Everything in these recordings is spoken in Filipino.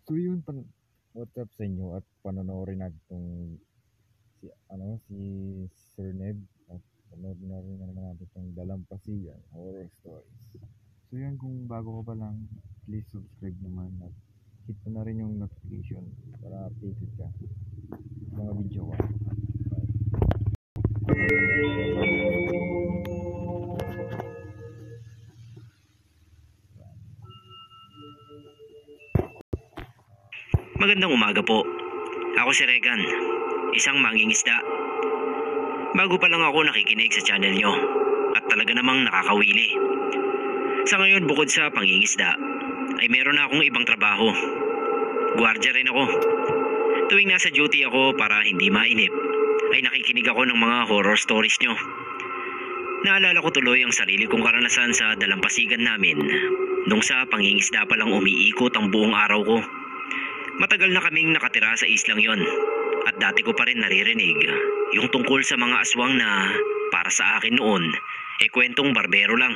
So yun, what's up sa inyo at panonoorin natin itong si Sir Neb at panood na rin naman natin itong Dalampasigan Horror Stories. So yan, kung bago ka pa lang, please subscribe naman at hit mo na rin yung notification para updated ka sa mga video ko. Magandang umaga po. Ako si Regan, isang mangingisda. Bago pa lang ako nakikinig sa channel nyo at talaga namang nakakawili. Sa ngayon, bukod sa pangingisda, ay meron na akong ibang trabaho. Guardia rin ako. Tuwing nasa duty ako para hindi mainip, ay nakikinig ako ng mga horror stories nyo. Naalala ko tuloy ang sarili kong karanasan sa dalampasigan namin nung sa pangingisda pa lang umiikot ang buong araw ko. Matagal na kaming nakatira sa islang yon at dati ko pa rin naririnig yung tungkol sa mga aswang na para sa akin noon kwentong barbero lang.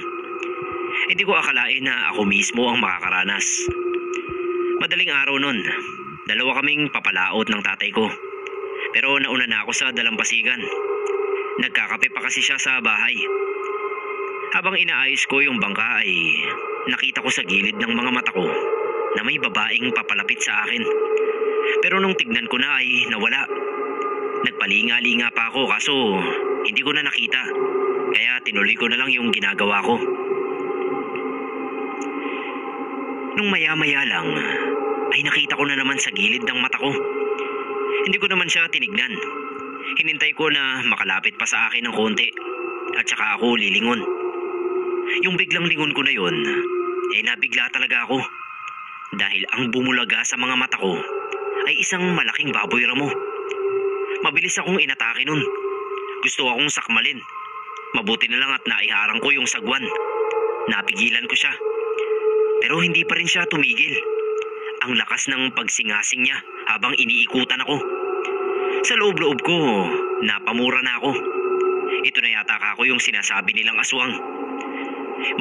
Hindi ko akalain na ako mismo ang makakaranas. Madaling araw nun, dalawa kaming papalaot ng tatay ko. Pero nauna na ako sa dalampasigan. Nagkakape pa kasi siya sa bahay. Habang inaayos ko yung bangka ay nakita ko sa gilid ng mga mata ko na may babaeng papalapit sa akin. Pero nung tignan ko na ay nawala. Nagpalinga-linga pa ako kaso hindi ko na nakita. Kaya tinuloy ko na lang yung ginagawa ko. Nung maya-maya lang ay nakita ko na naman sa gilid ng mata ko. Hindi ko naman siya tinignan. Hinintay ko na makalapit pa sa akin ng konti at saka ako lilingon. Yung biglang lingon ko na yun nabigla talaga ako. Dahil ang bumulaga sa mga mata ko ay isang malaking baboy ramo. Mabilis akong inatake nun. Gusto akong sakmalin. Mabuti na lang at naiharang ko yung sagwan. Napigilan ko siya. Pero hindi pa rin siya tumigil. Ang lakas ng pagsingasing niya habang iniikutan ako. Sa loob-loob ko, napamura na ako. Ito na yata ako yung sinasabi nilang aswang.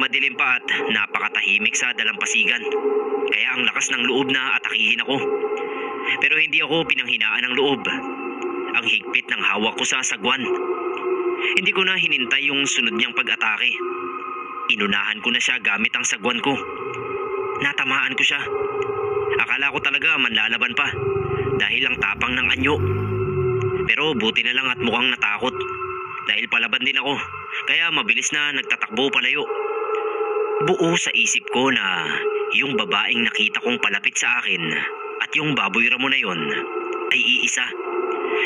Madilim pa at napakatahimik sa dalampasigan. Kaya ang lakas ng loob na atakihin ako. Pero hindi ako pinanghinaan ng loob. Ang higpit ng hawak ko sa sagwan. Hindi ko na hinintay yung sunod niyang pag-atake. Inunahan ko na siya gamit ang sagwan ko. Natamaan ko siya. Akala ko talaga manlalaban pa dahil ang tapang ng anyo. Pero buti na lang at mukhang natakot. Dahil palaban din ako. Kaya mabilis na nagtatakbo palayo. Buo sa isip ko na yung babaeng nakita kong palapit sa akin at yung baboy ramo na yon ay iisa.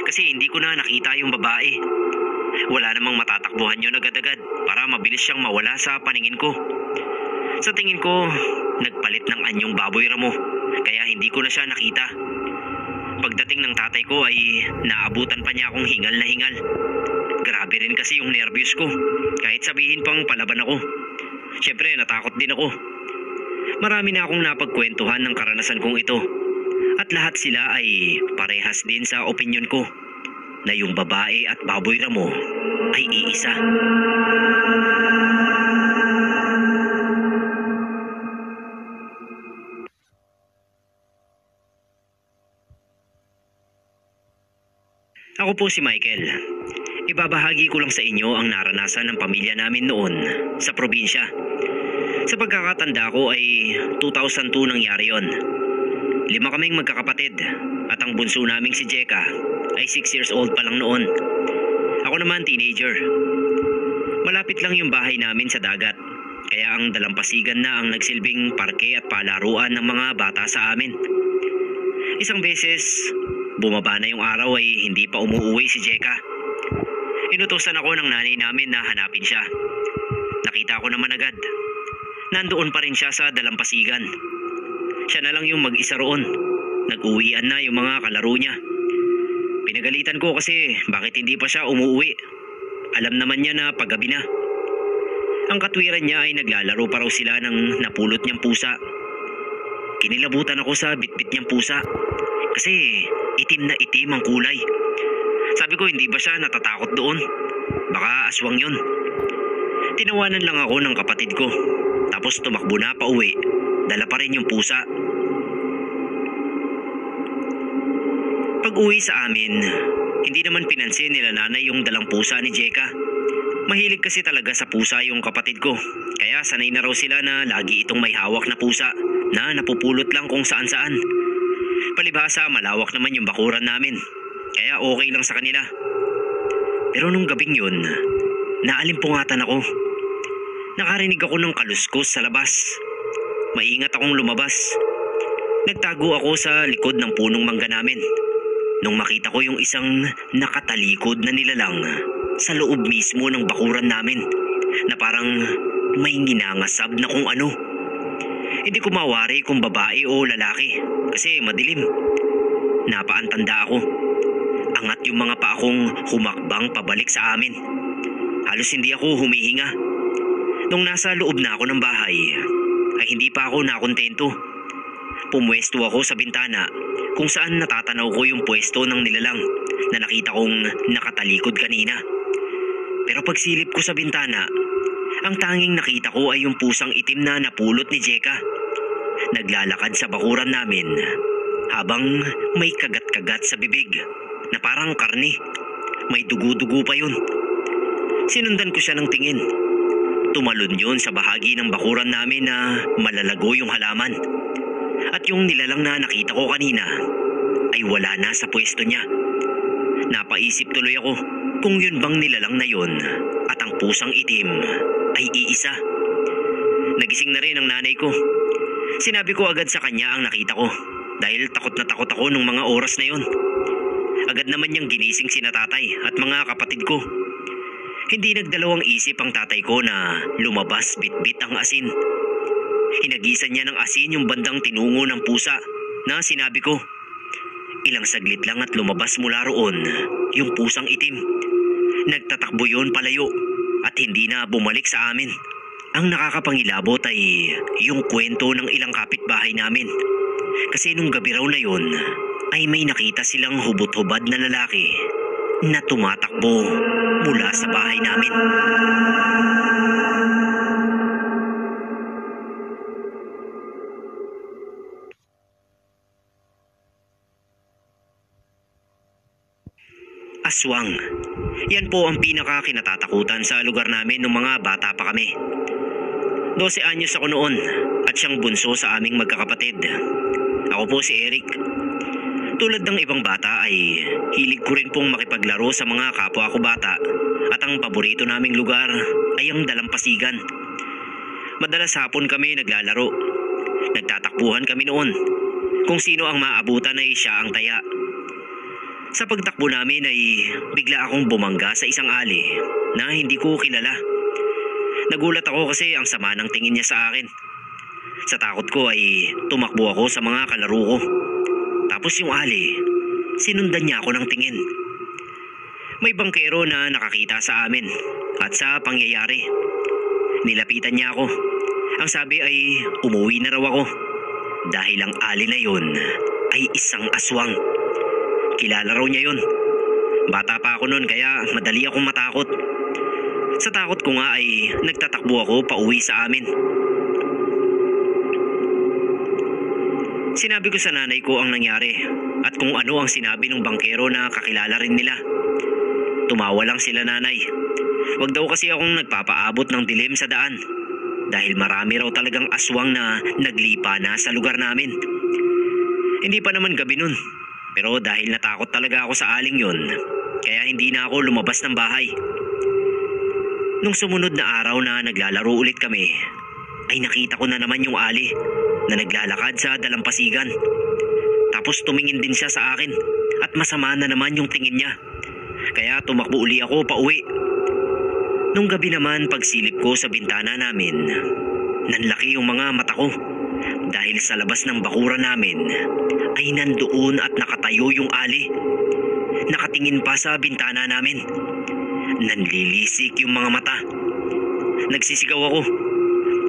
Kasi hindi ko na nakita yung babae. Wala namang matatakbuhan yun agad-agad para mabilis siyang mawala sa paningin ko. Sa tingin ko, nagpalit ng anyong baboy ramo kaya hindi ko na siya nakita. Pagdating ng tatay ko ay naabutan pa niya akong hingal na hingal. Grabe rin kasi yung nervyos ko kahit sabihin pang palaban ako. Siyempre natakot din ako. Marami na akong napagkwentuhan ng karanasan kong ito. At lahat sila ay parehas din sa opinyon ko na yung babae at baboy ramo ay iisa. Ako po si Michael. Ibabahagi ko lang sa inyo ang naranasan ng pamilya namin noon sa probinsya. Sa pagkakatanda ko ay 2002 nangyari yon. 5 kaming magkakapatid at ang bunso naming si Jeka ay 6 years old pa lang noon. Ako naman teenager. Malapit lang yung bahay namin sa dagat. Kaya ang dalampasigan na ang nagsilbing parke at palaruan ng mga bata sa amin. Isang beses, bumaba na yung araw ay hindi pa umuuwi si Jeka. Inutusan ako ng nanay namin na hanapin siya. Nakita ko naman agad. Nandoon pa rin siya sa dalampasigan. Siya na lang yung mag-isa roon. Nag-uwian na yung mga kalaro niya. Pinagalitan ko kasi bakit hindi pa siya umuwi. Alam naman niya na paggabi na. Ang katwiran niya ay naglalaro pa raw sila ng napulot niyang pusa. Kinilabutan ako sa bitbit niyang pusa. Kasi itim na itim ang kulay. Sabi ko hindi ba siya natatakot doon? Baka aswang yun. Tinawanan lang ako ng kapatid ko. Tapos tumakbo na pa uwi. Dala pa rin yung pusa. Pag-uwi sa amin, hindi naman pinansin nila nanay yung dalang pusa ni Jeka. Mahilig kasi talaga sa pusa yung kapatid ko. Kaya sanay na raw sila na lagi itong may hawak na pusa na napupulot lang kung saan-saan. Palibhasa, malawak naman yung bakuran namin. Kaya okay lang sa kanila. Pero nung gabing yun, naalimpungatan ako. Nakarinig ako ng kaluskos sa labas. Maingat akong lumabas. Nagtago ako sa likod ng punong mangga namin. Nung makita ko yung isang nakatalikod na nilalang sa loob mismo ng bakuran namin na parang may nginangasab na kung ano. Hindi ko mawari kung babae o lalaki kasi madilim. Napaantanda ako. Angat yung mga paa kong humakbang pabalik sa amin. Halos hindi ako humihinga. Nung nasa loob na ako ng bahay, ay hindi pa ako nakontento. Pumwesto ako sa bintana kung saan natatanaw ko yung pwesto ng nilalang na nakita kong nakatalikod kanina. Pero pagsilip ko sa bintana, ang tanging nakita ko ay yung pusang itim na napulot ni Jeka. Naglalakad sa bakuran namin habang may kagat-kagat sa bibig na parang karne. May dugo-dugo pa yun. Sinundan ko siya ng tingin. Tumalon yun sa bahagi ng bakuran namin na malalago yung halaman. At yung nilalang na nakita ko kanina ay wala na sa pwesto niya. Napaisip tuloy ako kung yun bang nilalang na yun at ang pusang itim ay iisa. Nagising na rin ang nanay ko. Sinabi ko agad sa kanya ang nakita ko dahil takot na takot ako nung mga oras na yun. Agad naman niyang ginising sina tatay at mga kapatid ko. Hindi nagdalawang isip ang tatay ko na lumabas bitbit ang asin. Hinagisan niya ng asin yung bandang tinungo ng pusa na sinabi ko. Ilang saglit lang at lumabas mula roon yung pusang itim. Nagtatakbo yun palayo at hindi na bumalik sa amin. Ang nakakapangilabot ay yung kwento ng ilang kapitbahay namin. Kasi nung gabi raw na yun ay may nakita silang hubot-hubad na lalaki na tumatakbo mula sa bahay namin. Aswang. Yan po ang pinaka-kinatatakutan sa lugar namin nung mga bata pa kami. 12 anyos ako noon at siyang bunso sa aming magkakapatid. Ako po si Eric. Tulad ng ibang bata ay hilig ko rin pong makipaglaro sa mga kapwa ko bata at ang paborito naming lugar ay ang dalampasigan. Madalas hapon kami naglalaro. Nagtatakbuhan kami noon. Kung sino ang maabutan ay siya ang taya. Sa pagtakbo namin ay bigla akong bumangga sa isang alley na hindi ko kilala. Nagulat ako kasi ang sama ng tingin niya sa akin. Sa takot ko ay tumakbo ako sa mga kalaro ko. Tapos yung alley, sinundan niya ako ng tingin. May bangkero na nakakita sa amin at sa pangyayari. Nilapitan niya ako. Ang sabi ay umuwi na raw ako dahil ang alley na yun ay isang aswang. Kilala raw niya yun. Bata pa ako noon kaya madali akong matakot. Sa takot ko nga ay nagtatakbo ako pauwi sa amin. Sinabi ko sa nanay ko ang nangyari at kung ano ang sinabi ng bangkero na kakilala rin nila. Tumawa lang sila nanay. Wag daw kasi akong nagpapaabot ng dilim sa daan dahil marami raw talagang aswang na naglipa na sa lugar namin. Hindi pa naman gabi nun. Pero dahil natakot talaga ako sa aling yun, kaya hindi na ako lumabas ng bahay. Nung sumunod na araw na naglalaro ulit kami, ay nakita ko na naman yung ali na naglalakad sa dalampasigan. Tapos tumingin din siya sa akin at masama na naman yung tingin niya. Kaya tumakbo uli ako pauwi. Nung gabi naman pagsilip ko sa bintana namin, nanlaki yung mga mata ko. Dahil sa labas ng bakuran namin ay nandoon at nakatayo yung ali. Nakatingin pa sa bintana namin. Nanlilisik yung mga mata. Nagsisigaw ako.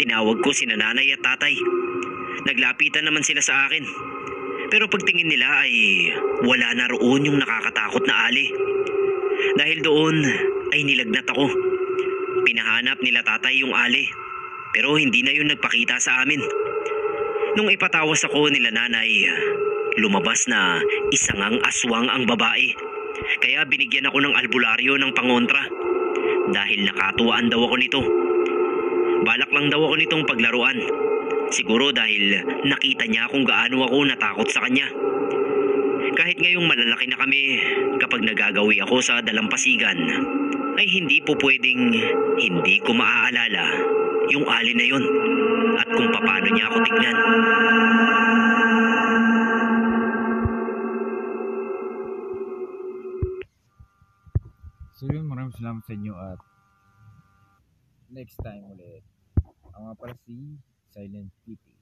Tinawag ko sina nanay at tatay. Naglapitan naman sila sa akin. Pero pagtingin nila ay wala na roon yung nakakatakot na ali. Dahil doon ay nilagnat ako. Pinahanap nila tatay yung ali. Pero hindi na yun nagpakita sa amin. Nung ipatawas ako nila nanay, Lumabas na isangang aswang ang babae. Kaya binigyan ako ng albularyo ng pangontra. Dahil nakatuwaan daw ako nito. Balak lang daw ako nitong paglaruan. Siguro dahil nakita niya kung gaano ako natakot sa kanya. Kahit ngayong malalaki na kami, kapag nagagawi ako sa dalampasigan, ay hindi po pwedeng hindi ko maaalala yung alin na yun at kung paano niya ako tignan. So yun, maraming salamat sa inyo at next time ulit. Ako nga pala si Silent Kitty.